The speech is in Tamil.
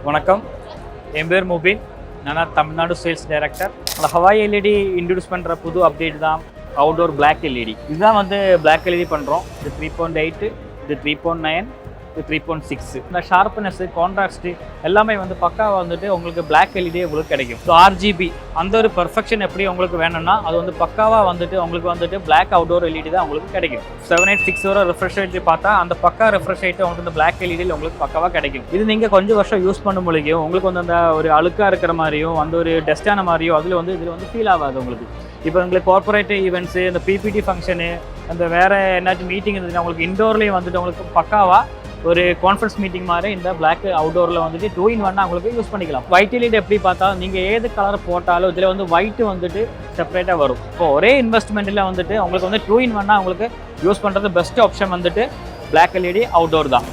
வணக்கம், என் பேர் முபின். நான் தமிழ்நாடு சேல்ஸ் டைரக்டர். அந்த ஹவாய் எல்இடி இன்ட்ரடியூஸ் பண்ணுற புது அப்டேட் தான் அவுட்டோர் பிளாக் எல்இடி. இதுதான் வந்து பிளாக் எல்இடி பண்ணுறோம். இது 3.8, இது 3.9, இது 3.6. இந்த ஷார்ப்னஸ், கான்ட்ராஸ்ட் எல்லாமே வந்து பக்காவாக வந்துட்டு உங்களுக்கு பிளாக் எல்இடி உங்களுக்கு கிடைக்கும். ஸோ RGB அந்த ஒரு பர்ஃபெக்ஷன் எப்படி உங்களுக்கு வேணும்னா அது வந்து பக்காவாக வந்துட்டு உங்களுக்கு வந்துட்டு பிளாக் அவுட்டோர் எல்இடி தான் உங்களுக்கு கிடைக்கும். 786 ரெஃப்ரெஷ் ரேட் பார்த்தா அந்த பக்கா ரெஃப்ரெஷ் ரேட் உங்களுக்கு இந்த பிளாக் எல்இடியில் உங்களுக்கு பக்காவாக கிடைக்கும். இது நீங்கள் கொஞ்சம் வருஷம் யூஸ் பண்ண முடியும். உங்களுக்கு வந்து அந்த ஒரு அழுக்காக இருக்கிற மாதிரியும் அந்த ஒரு டஸ்டான மாதிரியும் இதில் வந்து ஃபீல் ஆகாது உங்களுக்கு. இப்போ உங்களுக்கு கார்பரேட் ஈவெண்ட்ஸு, இந்த PPT ஃபங்க்ஷனு, அந்த வேறு என்னாச்சும் மீட்டிங் இருந்துச்சுன்னா உங்களுக்கு இன்டோர்லேயும் வந்துட்டு உங்களுக்கு பக்காவாக ஒரு கான்ஃபரன்ஸ் மீட்டிங் மாதிரி இந்த பிளாக் அவுட்டோரில் வந்துட்டு 2-in-1 உங்களுக்கு யூஸ் பண்ணிக்கலாம். ஒயிட் எல்இடி எப்படி பார்த்தாலும் நீங்கள் ஏது கலர் போட்டாலும் இதில் வந்து ஒயிட்டு வந்துட்டு செப்பரேட்டாக வரும். இப்போ ஒரே இன்வெஸ்ட்மெண்ட்டில் வந்துட்டு உங்களுக்கு வந்து 2-in-1 உங்களுக்கு யூஸ் பண்ணுறது பெஸ்ட் ஆப்ஷன் வந்துட்டு பிளாக் எல்இடி அவுட்டோர் தான்.